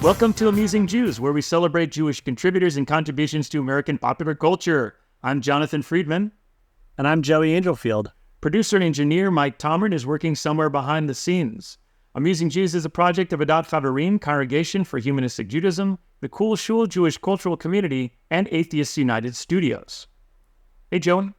Welcome to Amusing Jews, where we celebrate Jewish contributors and contributions to American popular culture. I'm Jonathan Friedmann. And I'm Joey Angelfield. Producer and engineer Mike Tomren is working somewhere behind the scenes. Amusing Jews is a project of Adat Chaverim, Congregation for Humanistic Judaism, the Cool Shul Jewish Cultural Community, and Atheists United Studios. Hey, Joey.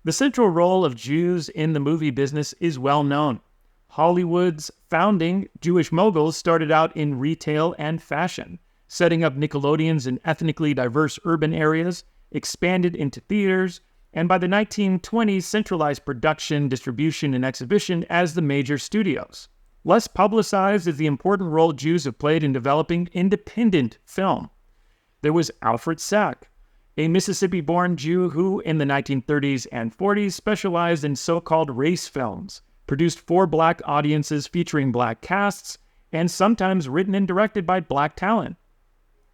The central role of Jews in the movie business is well known. Hollywood's founding Jewish moguls started out in retail and fashion, setting up Nickelodeons in ethnically diverse urban areas, expanded into theaters, and by the 1920s centralized production, distribution, and exhibition as the major studios. Less publicized is the important role Jews have played in developing independent film. There was Alfred Sack, a Mississippi-born Jew who, in the 1930s and 40s, specialized in so-called race films, produced for black audiences featuring black casts, and sometimes written and directed by black talent.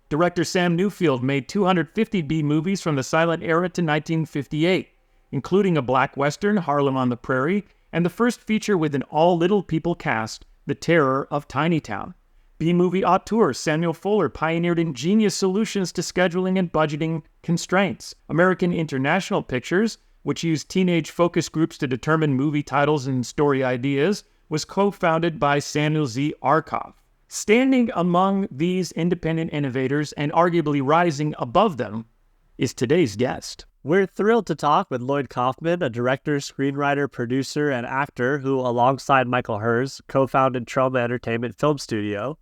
Director Sam Newfield made 250 B-movies from the silent era to 1958, including a black western, Harlem on the Prairie, and the first feature with an all-little people cast, The Terror of Tinytown. B-movie auteur Samuel Fuller pioneered ingenious solutions to scheduling and budgeting constraints. American International Pictures, which used teenage focus groups to determine movie titles and story ideas, was co-founded by Samuel Z. Arkoff. Standing among these independent innovators and arguably rising above them is today's guest. We're thrilled to talk with Lloyd Kaufman, a director, screenwriter, producer, and actor who, alongside Michael Herz, co-founded Troma Entertainment Film Studio.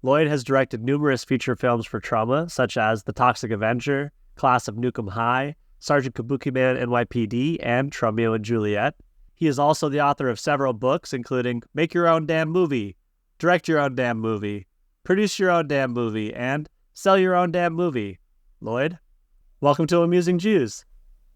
Lloyd has directed numerous feature films for Troma, such as The Toxic Avenger, Class of Nuke Em High, Sergeant Kabukiman N.Y.P.D, and Tromeo and Juliet. He is also the author of several books, including Make Your Own Damn Movie, Direct Your Own Damn Movie, Produce Your Own Damn Movie, and Sell Your Own Damn Movie. Lloyd, welcome to Amusing Jews.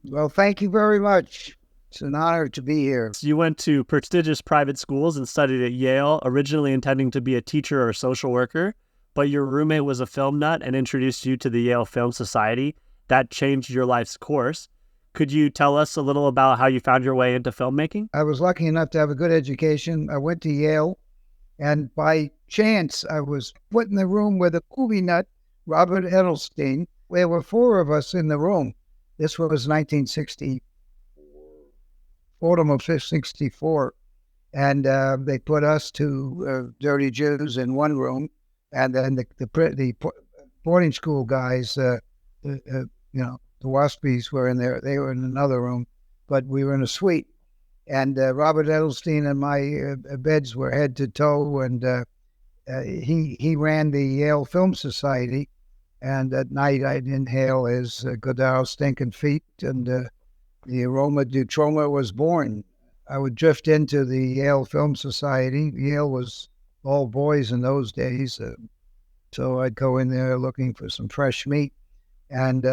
Well, thank you very much. It's an honor to be here. You went to prestigious private schools and studied at Yale, originally intending to be a teacher or a social worker, but your roommate was a film nut and introduced you to the Yale Film Society. That changed your life's course. Could you tell us a little about how you found your way into filmmaking? I was lucky enough to have a good education. I went to Yale, and by chance, I was put in the room with a movie nut, Robert Edelstein. There were four of us in the room. This was 1960, autumn of 64. And they put us two dirty Jews in one room, and then the boarding school guys, the Waspies were in there. They were in another room, but we were in a suite. And Robert Edelstein and my beds were head to toe, and he ran the Yale Film Society. And at night, I'd inhale his Godard stinking feet, and the aroma du Troma was born. I would drift into the Yale Film Society. Yale was all boys in those days, so I'd go in there looking for some fresh meat. And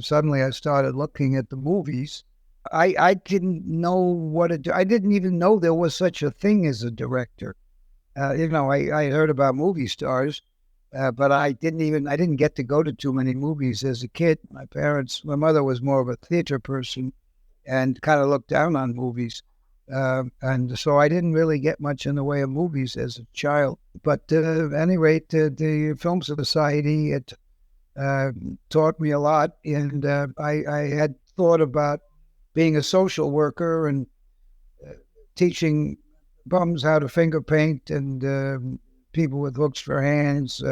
suddenly I started looking at the movies. I didn't know what I didn't even know there was such a thing as a director. I heard about movie stars, but I didn't get to go to too many movies as a kid. My mother was more of a theater person and kind of looked down on movies. And so I didn't really get much in the way of movies as a child. But at any rate, the Film Society, it taught me a lot, and I had thought about being a social worker and teaching bums how to finger paint and people with hooks for hands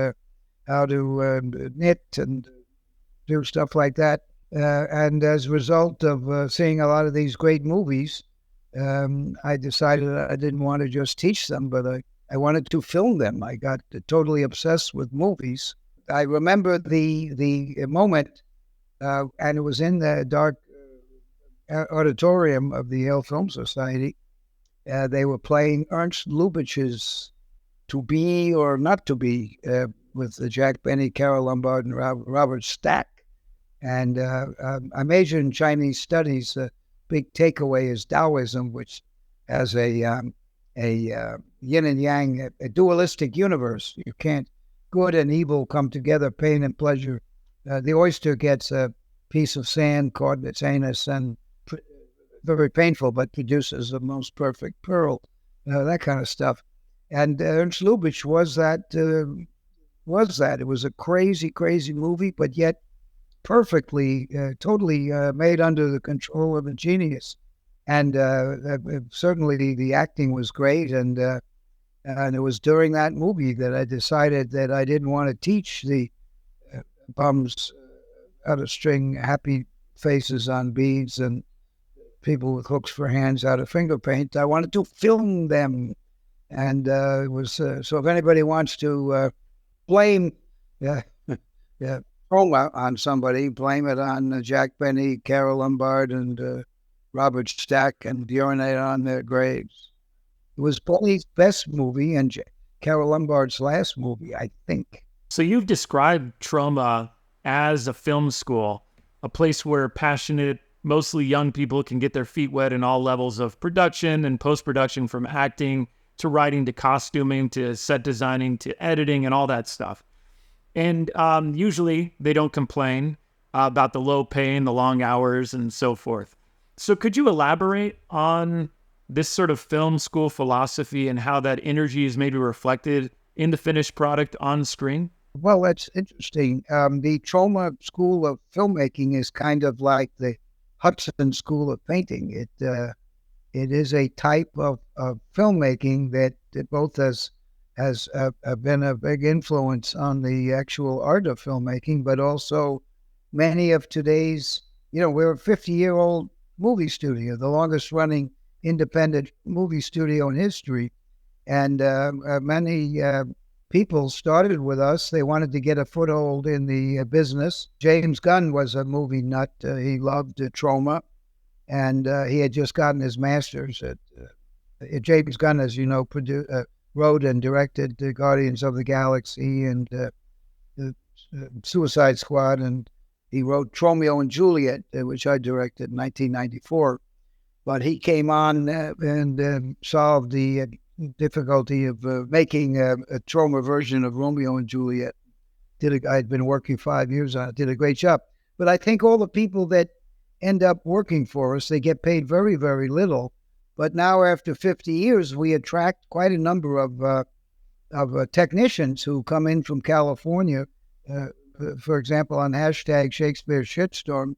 how to knit and do stuff like that. And as a result of seeing a lot of these great movies, I decided I didn't want to just teach them, but I wanted to film them. I got totally obsessed with movies. I remember the moment, and it was in the dark auditorium of the Yale Film Society. They were playing Ernst Lubitsch's To Be or Not to Be with Jack Benny, Carol Lombard, and Robert Stack. And I majored in Chinese studies. The big takeaway is Taoism, which has a yin and yang, a dualistic universe. You can't good and evil come together, pain and pleasure. The oyster gets a piece of sand caught in its anus and very painful, but produces the most perfect pearl, that kind of stuff. And Ernst Lubitsch was that was that. It was a crazy, crazy movie, but yet perfectly, totally made under the control of a genius. And certainly the acting was great. And it was during that movie that I decided that I didn't want to teach the bums how to string happy faces on beads and people with hooks for hands out of finger paint. I wanted to film them. And it was so if anybody wants to blame yeah, Troma on somebody, blame it on Jack Benny, Carol Lombard, and Robert Stack, and urinate on their graves. It was Benny's best movie and Carol Lombard's last movie, I think. So you've described Troma as a film school, a place where passionate, mostly young people can get their feet wet in all levels of production and post-production, from acting to writing to costuming to set designing to editing and all that stuff. And usually they don't complain about the low pay and the long hours and so forth. So could you elaborate on this sort of film school philosophy and how that energy is maybe reflected in the finished product on screen? Well, that's interesting. The Troma School of Filmmaking is kind of like the Hudson School of Painting. It is a type of filmmaking that both has been a big influence on the actual art of filmmaking, but also many of today's, we're a 50-year-old movie studio, the longest running independent movie studio in history. And many people started with us. They wanted to get a foothold in the business. James Gunn was a movie nut. He loved Troma, and he had just gotten his master's at James Gunn, as you know, wrote and directed the Guardians of the Galaxy and Suicide Squad, and he wrote Tromeo and Juliet, which I directed in 1994. But he came on and solved the difficulty of making a Troma version of Romeo and Juliet. I'd been working 5 years on it, did a great job. But I think all the people that end up working for us, they get paid very, very little. But now, after 50 years, we attract quite a number of technicians who come in from California. For example, on hashtag Shakespeare Shitstorm,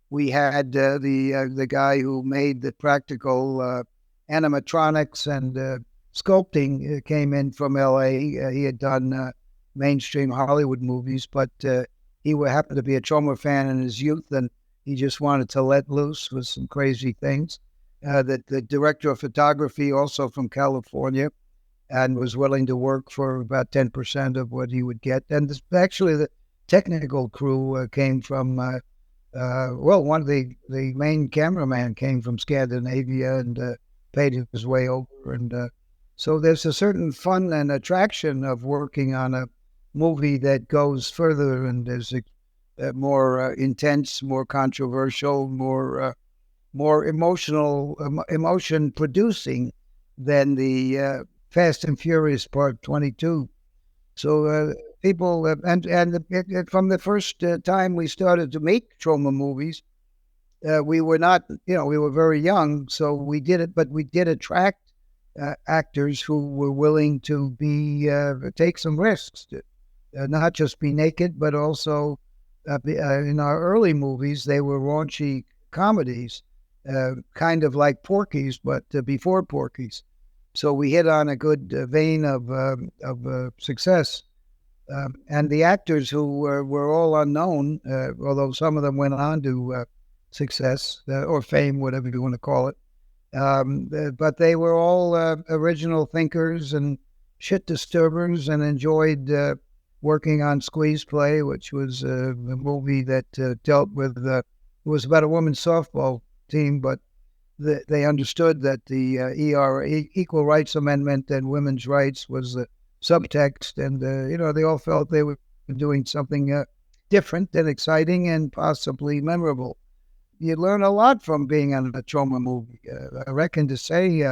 we had the guy who made the practical animatronics and sculpting came in from L.A. He had done mainstream Hollywood movies, but he happened to be a Troma fan in his youth, and he just wanted to let loose with some crazy things. The director of photography, also from California, and was willing to work for about 10% of what he would get. And actually, the technical crew came from, one of the main cameraman came from Scandinavia and paid his way over. And so there's a certain fun and attraction of working on a movie that goes further and is more intense, more controversial, more emotion producing than the Fast and Furious Part 22. So people, from the first time we started to make Troma movies, we were not, we were very young, so we did it, but we did attract actors who were willing to take some risks, not just be naked, but also in our early movies, they were raunchy comedies, kind of like Porky's, but before Porky's. So we hit on a good vein of success. And the actors who were all unknown, although some of them went on to success or fame, whatever you want to call it. But they were all original thinkers and shit disturbers and enjoyed working on Squeeze Play, which was a movie that dealt with, it was about a women's softball team, but they understood that the Equal Rights Amendment and women's rights was the subtext, and they all felt they were doing something different and exciting and possibly memorable. You learn a lot from being on a Troma movie. I reckon to say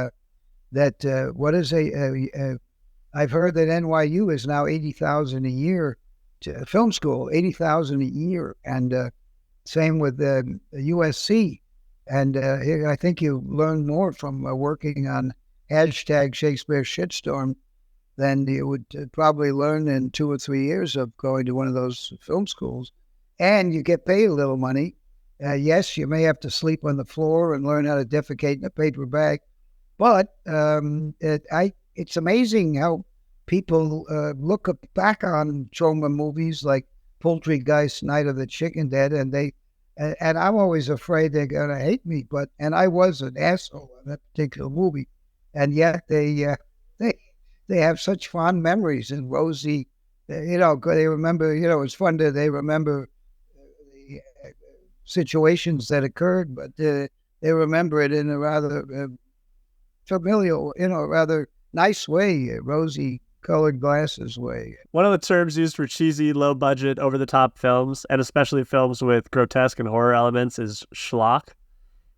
that what is I've heard that NYU is now $80,000 a year to film school, $80,000 a year, and same with USC. And I think you learn more from working on hashtag Shakespeare Shitstorm than you would probably learn in 2 or 3 years of going to one of those film schools. And you get paid a little money. Yes, you may have to sleep on the floor and learn how to defecate in a paper bag, but it's amazing how people look back on Troma movies like Poultrygeist, Night of the Chicken Dead, and I'm always afraid they're going to hate me, and I was an asshole in that particular movie, and yet they have such fond memories and rosy, they remember, it's fun that they remember the situations that occurred, but they remember it in a rather familial, rather nice way, rosy colored glasses way. One of the terms used for cheesy, low-budget, over-the-top films, and especially films with grotesque and horror elements, is schlock.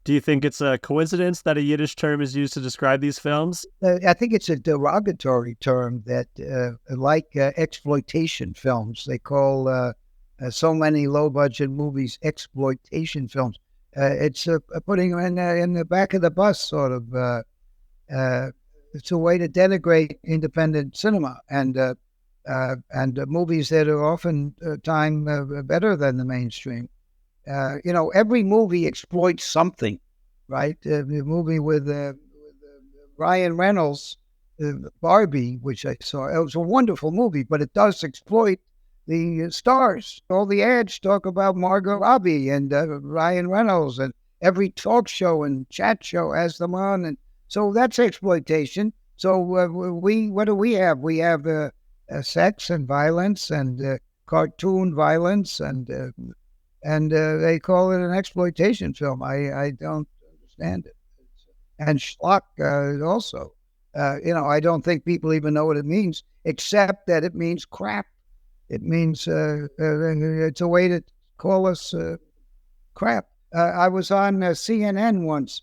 Do you think it's a coincidence that a Yiddish term is used to describe these films? I think it's a derogatory term that, like exploitation films, they call so many low-budget movies exploitation films. It's putting them in the back of the bus, sort of. It's a way to denigrate independent cinema and movies that are often better than the mainstream. Every movie exploits something, right? The movie with Ryan Reynolds, Barbie, which I saw, it was a wonderful movie, but it does exploit the stars. All the ads talk about Margot Robbie and Ryan Reynolds, and every talk show and chat show has them on, and so that's exploitation. So what do we have? We have sex and violence and cartoon violence, and they call it an exploitation film. I don't understand it. And schlock also. I don't think people even know what it means, except that it means crap. It means it's a way to call us crap. I was on CNN once,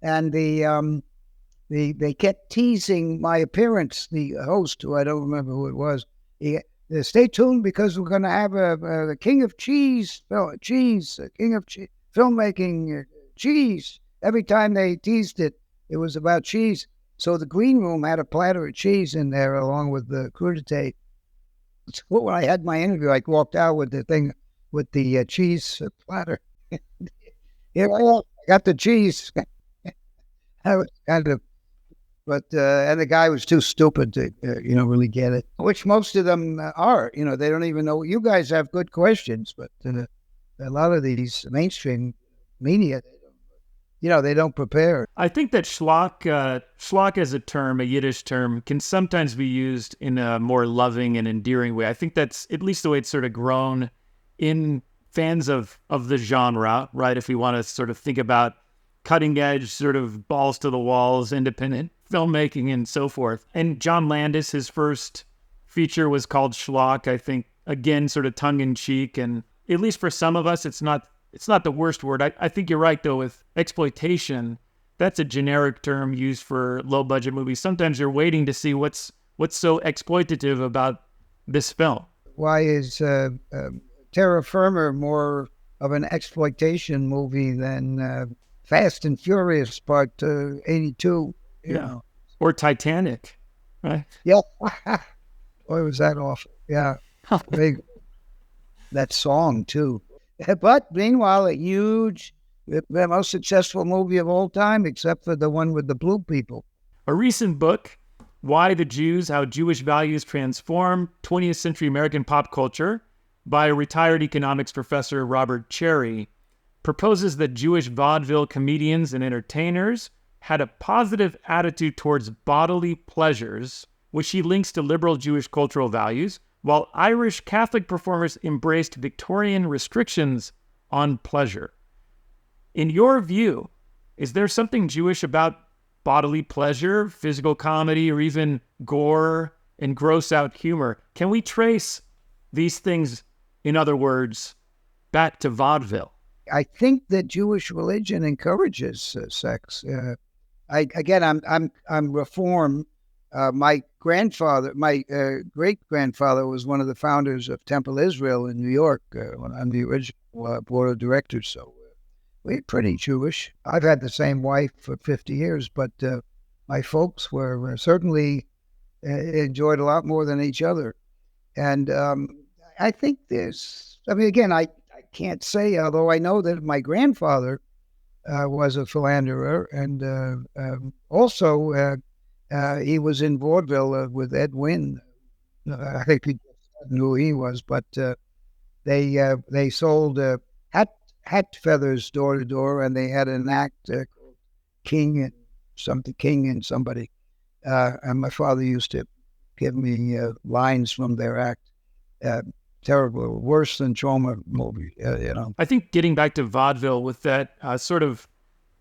and they kept teasing my appearance. The host, who I don't remember who it was, stay tuned because we're going to have the King of Cheese, King of Filmmaking, cheese. Every time they teased it, it was about cheese. So the green room had a platter of cheese in there along with the crudité. So when I had my interview, I walked out with the thing with the cheese platter. Here I got the cheese. I was kind of, but and the guy was too stupid to really get it, which most of them are. They don't even know. You guys have good questions, but a lot of these mainstream media, they don't prepare. I think that schlock as a term, a Yiddish term, can sometimes be used in a more loving and endearing way. I think that's at least the way it's sort of grown in fans of the genre, right? If we want to sort of think about cutting edge, sort of balls to the walls, independent filmmaking and so forth. And John Landis, his first feature was called Schlock, I think, again, sort of tongue in cheek. And at least for some of us, it's not the worst word. I think you're right, though, with exploitation. That's a generic term used for low-budget movies. Sometimes you're waiting to see what's so exploitative about this film. Why is Terra Firma more of an exploitation movie than Fast and Furious Part 82? Yeah. Or Titanic, right? Yeah. Boy, was that awful. Yeah. That song, too. But meanwhile, the most successful movie of all time, except for the one with the blue people. A recent book, Why the Jews, How Jewish Values Transform 20th Century American Pop Culture, by retired economics professor Robert Cherry, proposes that Jewish vaudeville comedians and entertainers had a positive attitude towards bodily pleasures, which he links to liberal Jewish cultural values, while Irish Catholic performers embraced Victorian restrictions on pleasure. In your view, is there something Jewish about bodily pleasure, physical comedy, or even gore and gross-out humor? Can we trace these things, in other words, back to vaudeville? I think that Jewish religion encourages sex. I'm Reform. My grandfather, my great-grandfather was one of the founders of Temple Israel in New York. I'm the original board of directors, so we're pretty Jewish. I've had the same wife for 50 years, but my folks were certainly enjoyed a lot more than each other. And I think again, I can't say, although I know that my grandfather was a philanderer, and also he was in vaudeville with Ed Wynn. I think people knew who he was, but they sold hat feathers door to door, and they had an act called King and somebody. And my father used to give me lines from their act. Terrible, worse than Troma movie, I think getting back to vaudeville with that sort of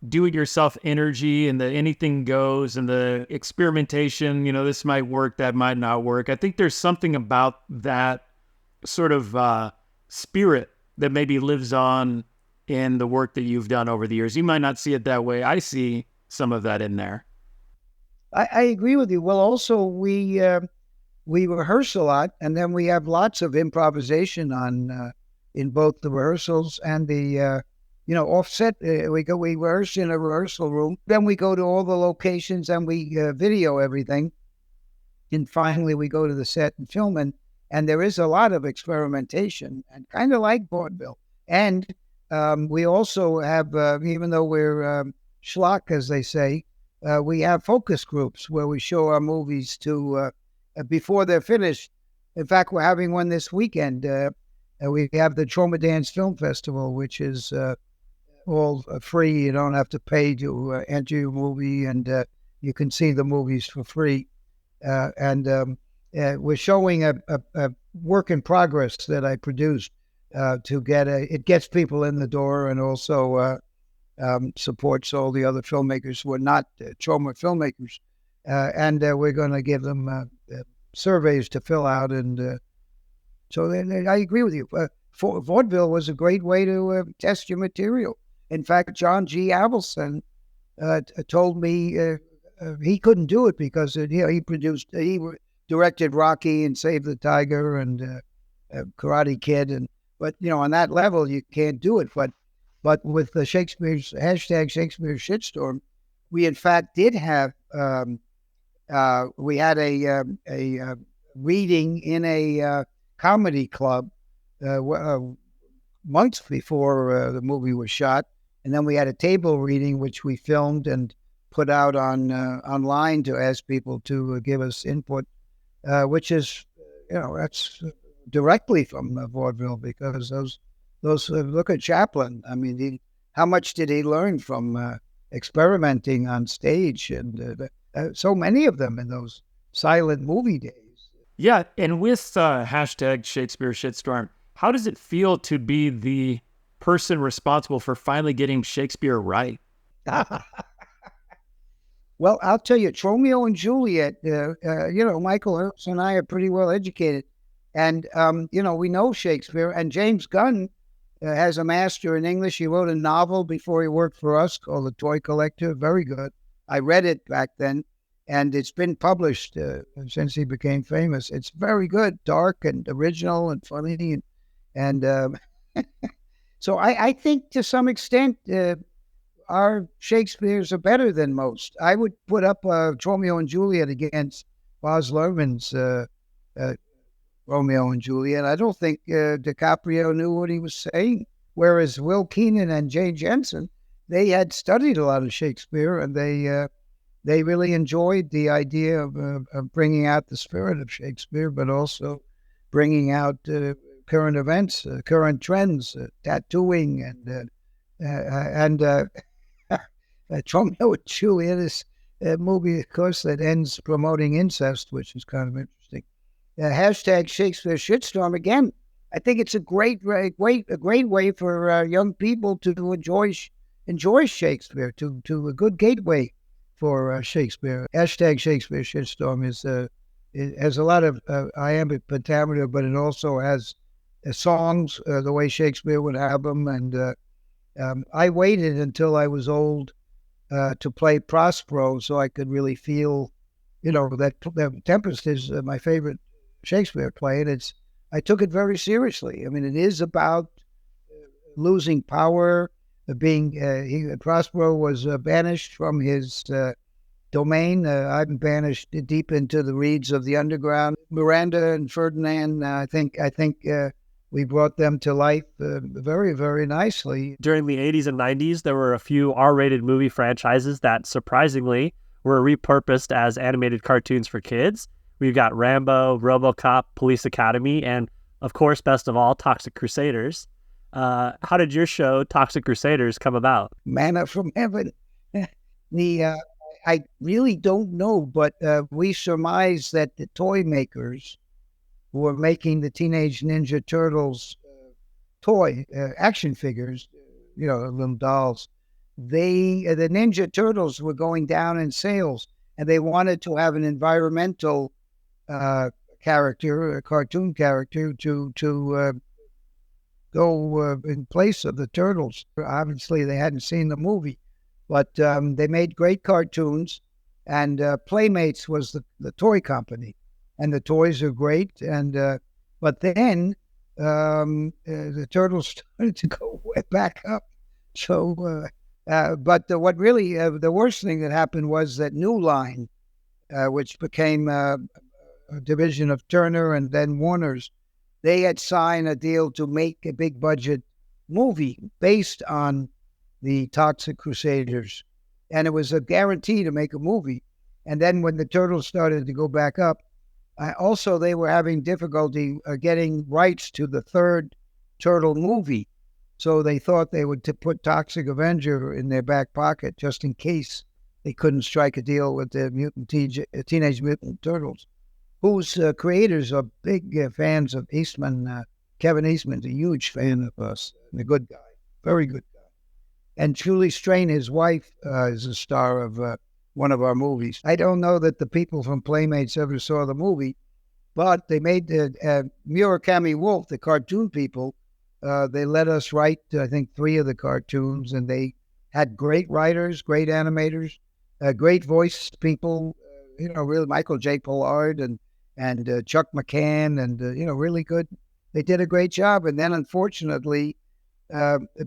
do-it-yourself energy and the anything goes and the experimentation, this might work, that might not work. I think there's something about that sort of spirit that maybe lives on in the work that you've done over the years. You might not see it that way. I see some of that in there. I agree with you. Well, also we rehearse a lot, and then we have lots of improvisation in both the rehearsals and the offset. We rehearse in a rehearsal room, then we go to all the locations and we video everything, and finally we go to the set and film. And there is a lot of experimentation, and kind of like vaudeville. And we also have, even though we're schlock, as they say, we have focus groups where we show our movies to before they're finished. In fact, we're having one this weekend. We have the Troma Dance Film Festival, which is all free. You don't have to pay to enter your movie, and you can see the movies for free. And we're showing a work in progress that I produced to get it gets people in the door, and also supports all the other filmmakers who are not Troma filmmakers. And we're going to give them surveys to fill out. And so I agree with you. Vaudeville was a great way to test your material. In fact, John G. Avildsen told me he couldn't do it because he directed Rocky and Save the Tiger and Karate Kid, but on that level you can't do it. But with the Shakespeare's hashtag Shakespeare shitstorm, we in fact did have we had a reading in a comedy club months before the movie was shot, and then we had a table reading which we filmed and put out online to ask people to give us input, which is that's directly from vaudeville, because those look at Chaplin. I mean, how much did he learn from experimenting on stage, and so many of them in those silent movie days. Yeah, and with hashtag Shakespeare shitstorm, how does it feel to be the person responsible for finally getting Shakespeare right? Well, I'll tell you, Tromeo and Juliet, Michael Herbst and I are pretty well educated. And, we know Shakespeare. And James Gunn has a master in English. He wrote a novel before he worked for us called The Toy Collector. Very good. I read it back then, and it's been published since he became famous. It's very good, dark and original and funny. And so I think to some extent, our Shakespeares are better than most. I would put up Tromeo and Juliet against Baz Luhrmann's Romeo and Juliet. I don't think DiCaprio knew what he was saying. Whereas Will Keenan and Jane Jensen, they had studied a lot of Shakespeare, and they really enjoyed the idea of bringing out the spirit of Shakespeare, but also bringing out current events, current trends, tattooing, and Tromeo and Juliet is a movie, of course, that ends promoting incest, which is kind of interesting. Hashtag Shakespeare shitstorm. Again, I think it's a great way for young people to enjoy Shakespeare, to a good gateway for Shakespeare. Hashtag Shakespeare shitstorm it has a lot of iambic pentameter, but it also has songs the way Shakespeare would have them. And I waited until I was old to play Prospero, so I could really feel, that Tempest is my favorite Shakespeare play, and I took it very seriously. I mean, it is about losing power, Prospero was banished from his domain. I'm banished deep into the reeds of the underground. Miranda and Ferdinand, I think we brought them to life very, very nicely. During the 80s and 90s, there were a few R-rated movie franchises that surprisingly were repurposed as animated cartoons for kids. We've got Rambo, RoboCop, Police Academy, and of course, best of all, Toxic Crusaders. How did your show, Toxic Crusaders, come about? Manna from heaven. I really don't know, but we surmise that the toy makers who were making the Teenage Ninja Turtles toy action figures, little dolls, the Ninja Turtles were going down in sales, and they wanted to have an environmental character, a cartoon character, to go in place of the Turtles. Obviously, they hadn't seen the movie, but they made great cartoons, and Playmates was the toy company, and the toys are great. And but then the Turtles started to go back up. So, but what really the worst thing that happened was that New Line, which became a division of Turner and then Warner's, they had signed a deal to make a big budget movie based on the Toxic Crusaders. And it was a guarantee to make a movie. And then when the Turtles started to go back up, also they were having difficulty getting rights to the third Turtle movie. So they thought they would put Toxic Avenger in their back pocket just in case they couldn't strike a deal with the Teenage Mutant Turtles, whose creators are big fans of Eastman. Kevin Eastman's a huge fan of us, and a good guy, very good guy. And Julie Strain, his wife, is a star of one of our movies. I don't know that the people from Playmates ever saw the movie, but they made Murakami Wolf, the cartoon people, they let us write, I think, 3 of the cartoons, and they had great writers, great animators, great voice people, really Michael J. Pollard and Chuck McCann, and, really good. They did a great job. And then, unfortunately,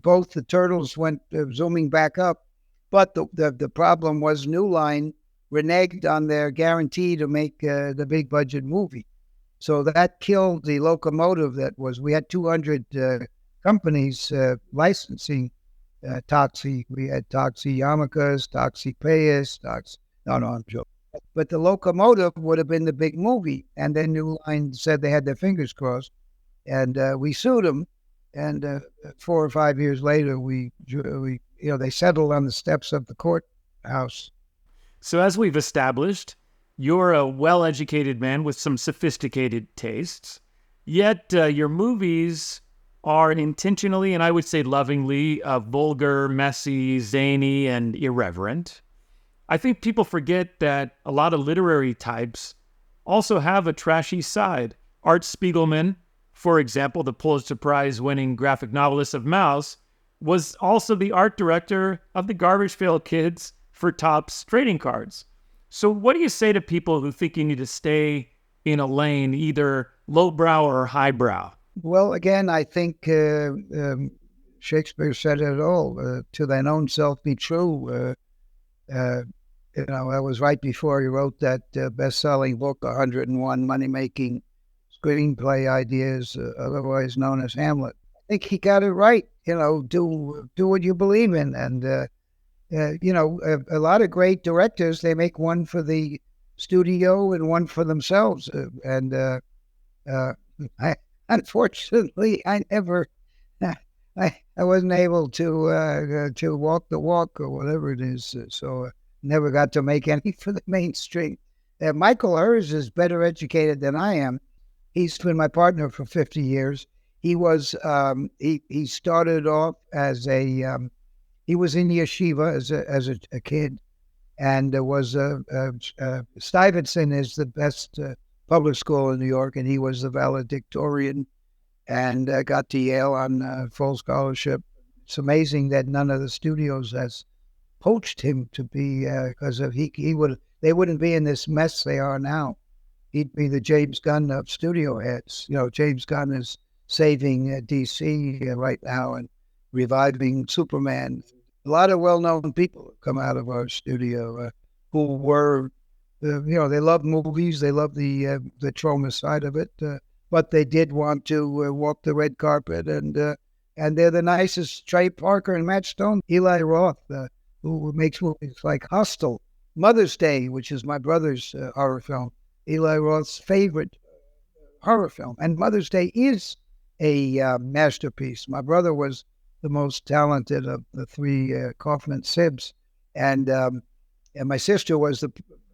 both the Turtles went zooming back up. But the problem was New Line reneged on their guarantee to make the big budget movie. So that killed the locomotive we had 200 companies licensing Toxie. We had Toxie Yarmulkes, Toxie Payas, no, I'm joking. But the locomotive would have been the big movie. And then New Line said they had their fingers crossed. And we sued them. And 4 or 5 years later, they settled on the steps of the courthouse. So as we've established, you're a well-educated man with some sophisticated tastes. Yet your movies are intentionally, and I would say lovingly, vulgar, messy, zany, and irreverent. I think people forget that a lot of literary types also have a trashy side. Art Spiegelman, for example, the Pulitzer Prize-winning graphic novelist of Mouse, was also the art director of the Garbage Pail Kids for Topps trading cards. So what do you say to people who think you need to stay in a lane, either lowbrow or highbrow? Well, again, I think Shakespeare said it all, to thine own self be true. That was right before he wrote that best-selling book, 101 Money-Making Screenplay Ideas, otherwise known as Hamlet. I think he got it right. Do what you believe in. And, a lot of great directors, they make one for the studio and one for themselves. Unfortunately, I never, I wasn't able to walk the walk or whatever it is. So never got to make any for the mainstream. Michael Hers is better educated than I am. He's been my partner for 50 years. He was, he started off as he was in yeshiva as a kid, and was Stuyvesant is the best public school in New York, and he was the valedictorian, and got to Yale on full scholarship. It's amazing that none of the studios has poached him to be, because if they wouldn't be in this mess they are now. He'd be the James Gunn of studio heads. James Gunn is saving DC right now and reviving Superman. A lot of well-known people have come out of our studio. who were, they love movies, they love the Troma side of it, but they did want to walk the red carpet, and they're the nicest. Trey Parker and Matt Stone, Eli Roth, who makes movies like Hostel, Mother's Day, which is my brother's horror film, Eli Roth's favorite horror film, and Mother's Day is a masterpiece. My brother was the most talented of the three Kaufman sibs, and my sister was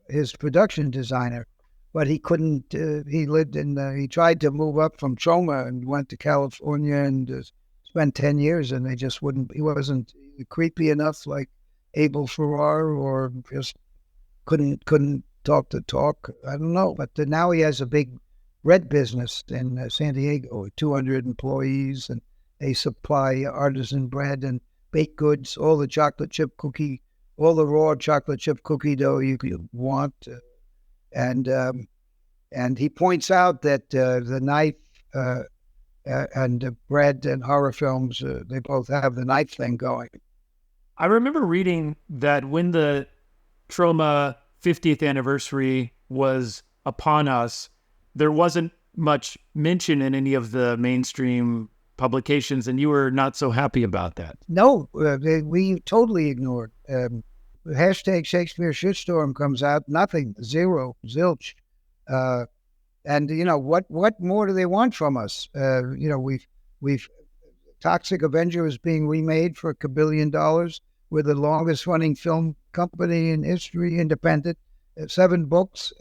his production designer. But he couldn't. He tried to move up from Troma and went to California and spent 10 years, and they just wouldn't. He wasn't creepy enough, like Abel Ferrar, or just couldn't talk the talk. I don't know. But now he has a big bread business in San Diego, 200 employees, and they supply artisan bread and baked goods, all the chocolate chip cookie, all the raw chocolate chip cookie dough you could want. And he points out that the knife and bread and horror films, they both have the knife thing going. I remember reading that when the Troma 50th anniversary was upon us, there wasn't much mention in any of the mainstream publications, and you were not so happy about that. No, we totally ignored. Hashtag Shakespeare shitstorm comes out, nothing, zero, zilch. And what more do they want from us? We've Toxic Avenger is being remade for $1 billion. We're the longest running film company in history, independent. 7 books,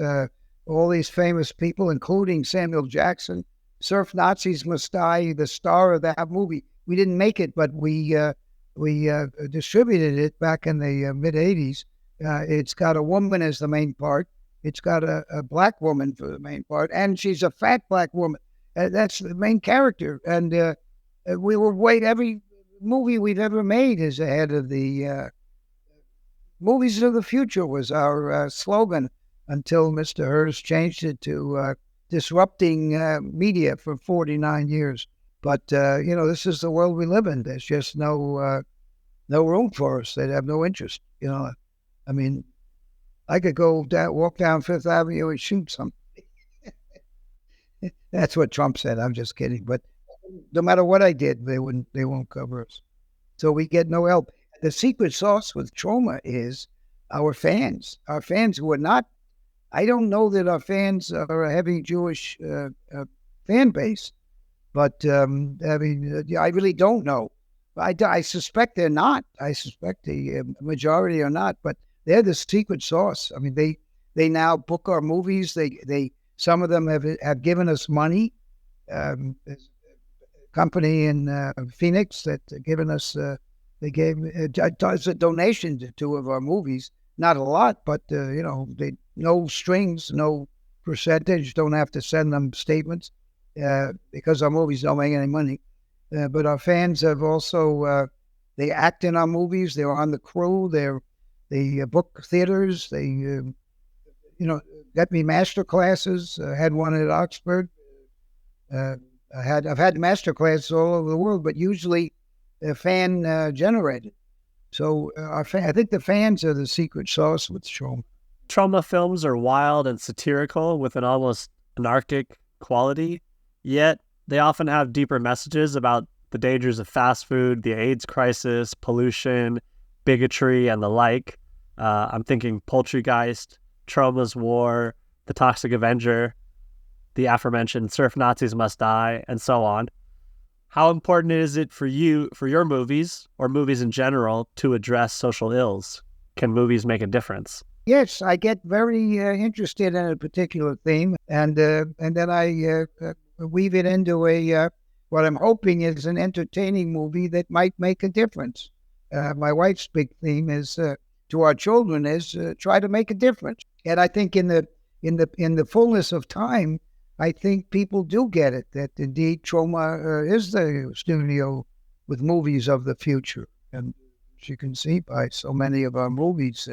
all these famous people, including Samuel Jackson. Surf Nazis Must Die, the star of that movie. We didn't make it, but we distributed it back in the mid 80s. It's got a woman as the main part. It's got a black woman for the main part, and she's a fat black woman. That's the main character. And we will wait. Every movie we've ever made is ahead of the movies of the future was our slogan until Mr. Hearst changed it to disrupting media for 49 years. But, this is the world we live in. There's just no room for us. They'd have no interest. I mean, I could walk down Fifth Avenue and shoot something. That's what Trump said. I'm just kidding. But no matter what I did, they won't cover us. So we get no help. The secret sauce with Troma is our fans. Our fans who are not. I don't know that our fans are a heavy Jewish fan base, but I really don't know. I suspect they're not. I suspect the majority are not, but they're the secret sauce. I mean, they now book our movies. They some of them have given us money. There's a company in Phoenix that given us. They gave as a donation to 2 of our movies. Not a lot, but they no strings, no percentage. Don't have to send them statements because our movies don't make any money. But our fans have also they act in our movies. They're on the crew. They book theaters. They get me master classes. Had one at Oxford. I've had master classes all over the world, but usually they're fan generated. So I think the fans are the secret sauce with Troma. Troma films are wild and satirical with an almost anarchic quality, yet they often have deeper messages about the dangers of fast food, the AIDS crisis, pollution, bigotry, and the like. I'm thinking Poultrygeist, Troma's War, The Toxic Avenger, the aforementioned Surf Nazis Must Die, and so on. How important is it for you, for your movies, or movies in general, to address social ills? Can movies make a difference? Yes, I get very interested in a particular theme, and then I weave it into what I'm hoping is an entertaining movie that might make a difference. My wife's big theme is to our children is try to make a difference, and I think in the fullness of time, I think people do get it, that indeed Troma is the studio with movies of the future. And as you can see by so many of our movies,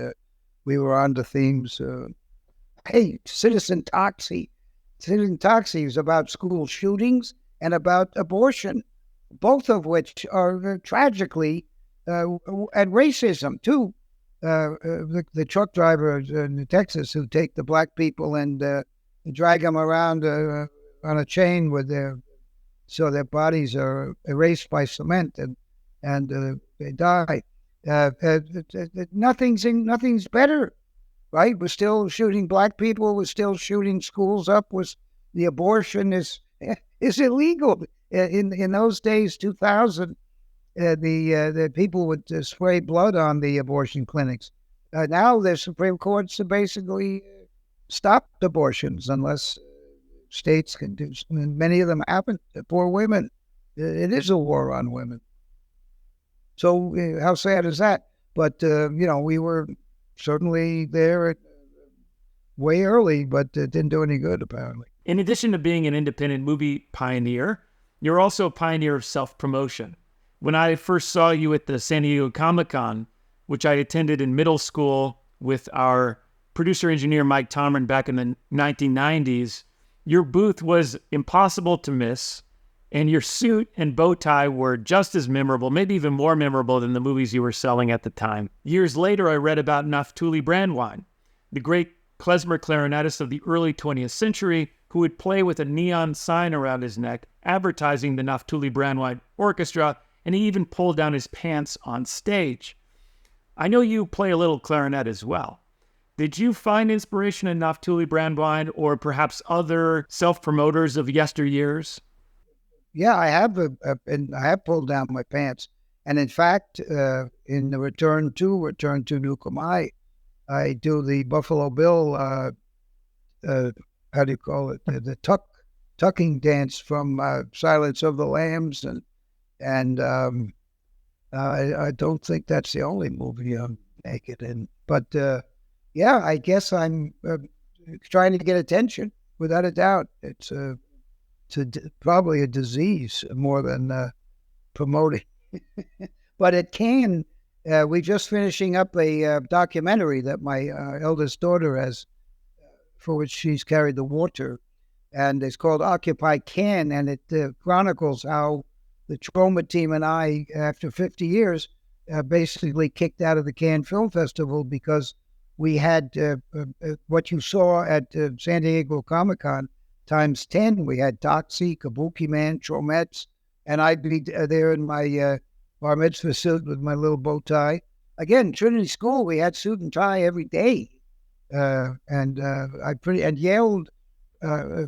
we were on the themes. Hey, Citizen Toxie. Citizen Toxie is about school shootings and about abortion, both of which are tragically, and racism too. the truck drivers in Texas who take the black people and drag them around on a chain so their bodies are erased by cement and they die. Nothing's better, right? We're still shooting black people. We're still shooting schools up. The abortion is illegal. In those days, 2000, the people would spray blood on the abortion clinics. Now the Supreme Court's basically stopped abortions unless states can do. And many of them happen. Poor women. It is a war on women. So how sad is that? But we were certainly there way early, but it didn't do any good apparently. In addition to being an independent movie pioneer, you're also a pioneer of self-promotion. When I first saw you at the San Diego Comic-Con, which I attended in middle school with our producer-engineer Mike Tomren back in the 1990s, your booth was impossible to miss, and your suit and bow tie were just as memorable, maybe even more memorable than the movies you were selling at the time. Years later, I read about Naftuli Brandwein, the great klezmer clarinetist of the early 20th century, who would play with a neon sign around his neck, advertising the Naftuli Brandwein Orchestra, and he even pulled down his pants on stage. I know you play a little clarinet as well. Did you find inspiration in Naftuli Brandwein or perhaps other self-promoters of yesteryears? Yeah, I have, and I have pulled down my pants. And in fact, in the Return to Nuke Em High, I do the Buffalo Bill, how do you call it? The tucking dance from Silence of the Lambs, and I don't think that's the only movie I'm naked in. But yeah, I guess I'm trying to get attention without a doubt. It's probably a disease more than promoting. But it can. We're just finishing up a documentary that my eldest daughter has, for which she's carried the water, and it's called Occupy Cannes, and it chronicles how the Troma team and I, after 50 years, basically kicked out of the Cannes Film Festival because we had what you saw at San Diego Comic-Con times 10. We had Doxy, Kabukiman, Tromettes, and I'd be there in my bar mitzvah suit with my little bow tie. Again, Trinity School, we had suit and tie every day. And Yale,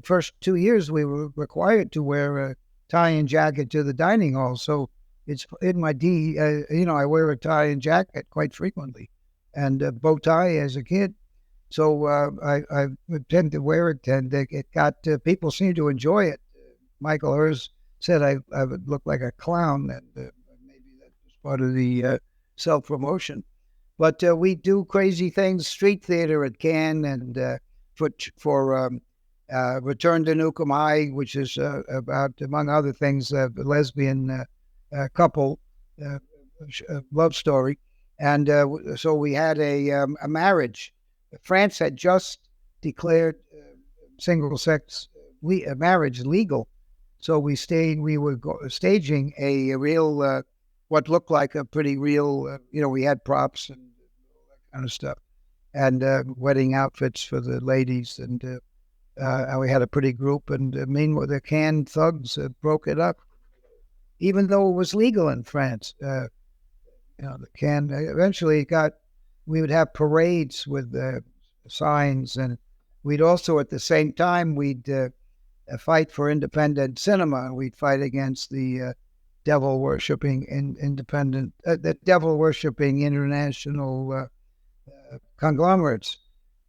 first 2 years, we were required to wear a tie and jacket to the dining hall. So it's in my I wear a tie and jacket quite frequently, and a bow tie as a kid. So I tend to wear it, and it got people seem to enjoy it. Michael Hers said I would look like a clown, and maybe that was part of the self-promotion. But we do crazy things, street theater at Cannes, and for Return to Nuke Em High, which is about, among other things, a lesbian couple love story. And so we had a marriage. France had just declared single-sex marriage legal. So we were staging a real, what looked like a pretty real, we had props and all that kind of stuff, and wedding outfits for the ladies, and we had a pretty group. And meanwhile, the Cannes thugs broke it up, even though it was legal in France. The Cannes eventually we would have parades with signs, and we'd also at the same time we'd fight for independent cinema. We'd fight against the devil worshipping the devil worshipping international conglomerates,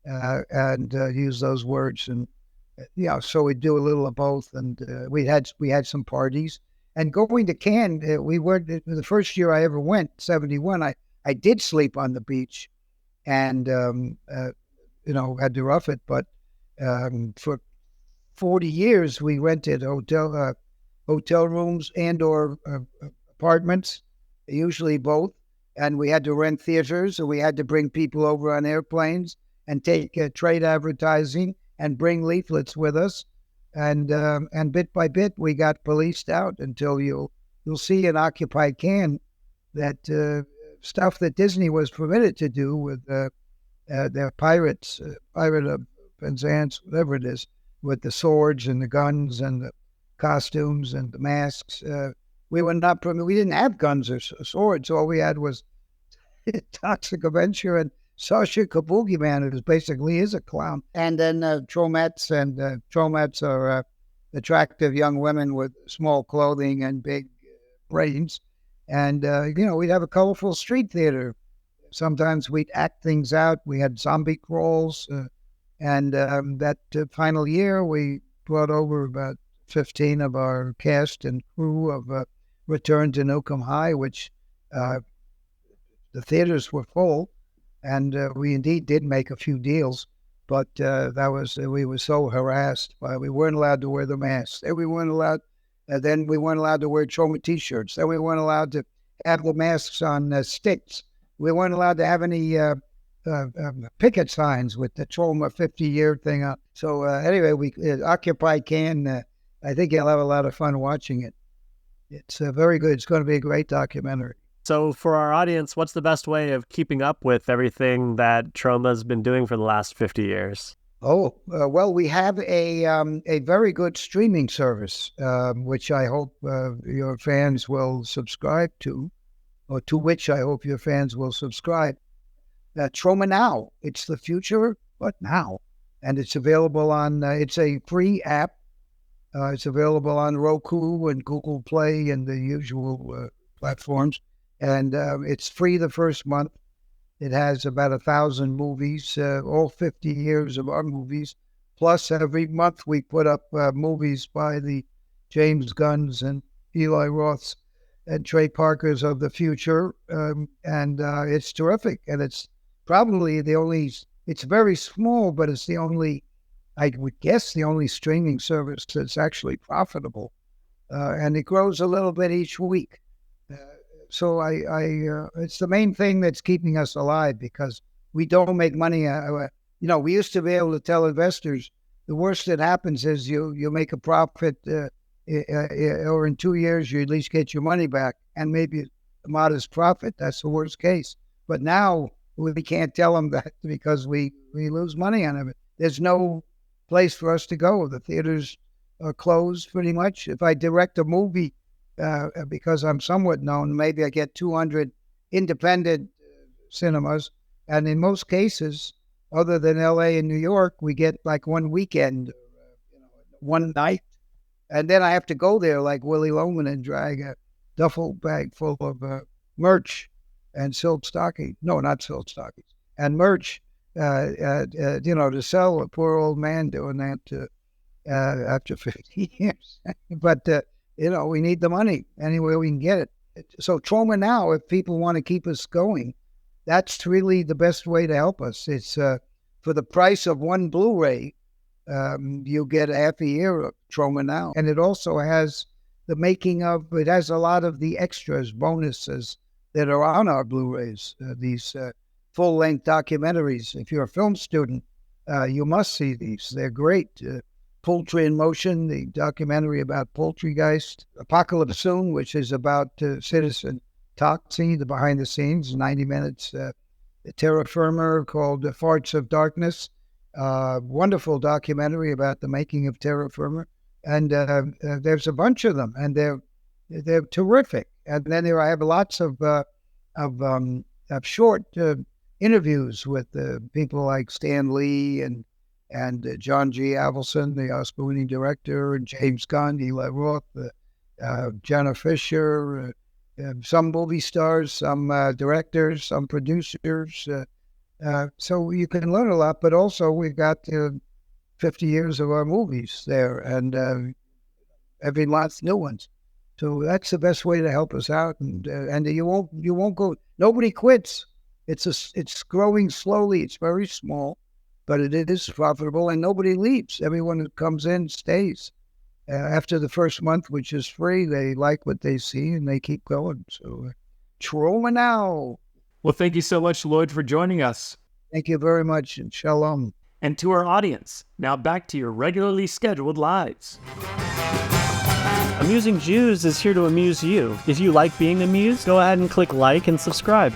and use those words. And so we'd do a little of both. And we had some parties. And going to Cannes, we were the first year I ever went, 1971. I did sleep on the beach, and had to rough it. But for 40 years, we rented hotel rooms and/or apartments, usually both. And we had to rent theaters, and we had to bring people over on airplanes and take trade advertising and bring leaflets with us. And bit by bit, we got policed out until you'll see in Occupy Cannes that stuff that Disney was permitted to do with their pirates, Pirate of Penzance, whatever it is, with the swords and the guns and the costumes and the masks. We were not permitted. We didn't have guns or swords. All we had was Toxic Avenger and Sasha Kabukiman, who basically is a clown. And then Tromettes, and Tromettes are attractive young women with small clothing and big brains. And, we'd have a colorful street theater. Sometimes we'd act things out. We had zombie crawls. And that final year, we brought over about 15 of our cast and crew of Return to Nuke Em High, which the theaters were full. And we indeed did make a few deals. But we were so harassed by, we weren't allowed to wear the masks. We weren't allowed. Then we weren't allowed to wear Troma T-shirts. Then we weren't allowed to have the masks on sticks. We weren't allowed to have any picket signs with the Troma 50-year thing up. So anyway, Occupy Can. I think you'll have a lot of fun watching it. It's very good. It's going to be a great documentary. So for our audience, what's the best way of keeping up with everything that Troma's been doing for the last 50 years? Oh, well, we have a very good streaming service, which I hope your fans will subscribe to, or to which I hope your fans will subscribe. Troma Now. It's the future, but now. And it's available on, it's a free app. It's available on Roku and Google Play and the usual platforms. And it's free the first month. It has about 1,000 movies, all 50 years of our movies. Plus, every month we put up movies by the James Gunns and Eli Roths and Trey Parkers of the future. And it's terrific. And it's probably it's very small, but it's I would guess, the only streaming service that's actually profitable. And it grows a little bit each week. So it's the main thing that's keeping us alive, because we don't make money. We used to be able to tell investors, the worst that happens is you make a profit, or in 2 years you at least get your money back, and maybe a modest profit. That's the worst case. But now we can't tell them that, because we lose money on it. There's no place for us to go. The theaters are closed pretty much. If I direct a movie, because I'm somewhat known, maybe I get 200 independent cinemas. And in most cases, other than LA and New York, we get like one weekend, one night. And then I have to go there like Willie Loman and drag a duffel bag full of merch and silk stockings. No, not silk stockings. And merch, to sell. A poor old man doing that after 50 years. But, we need the money anywhere we can get it. So Troma Now, if people want to keep us going, that's really the best way to help us. It's for the price of one Blu-ray, you get half a year of Troma Now. And it also has it has a lot of the extras, bonuses that are on our Blu-rays, these full-length documentaries. If you're a film student, you must see these. They're great. Poultry in Motion, the documentary about Poultrygeist. Apocalypse Soon, which is about Citizen Toxie, the behind the scenes, 90 minutes. The Terra Firma, called The Farts of Darkness. Wonderful documentary about the making of Terra Firma. And there's a bunch of them, and they're terrific. And then I have lots of short interviews with people like Stan Lee and John G. Avildsen, the Oscar-winning director, and James Gunn, Eli Roth, Jenna Fisher, some movie stars, some directors, some producers. So you can learn a lot, but also we've got 50 years of our movies there, and every month new ones. So that's the best way to help us out, and you won't go. Nobody quits. It's growing slowly. It's very small, but it is profitable, and nobody leaves. Everyone who comes in stays. After the first month, which is free, they like what they see, and they keep going. So, Troma Now. Well, thank you so much, Lloyd, for joining us. Thank you very much, and shalom. And to our audience, now back to your regularly scheduled lives. Amusing Jews is here to amuse you. If you like being amused, go ahead and click like and subscribe.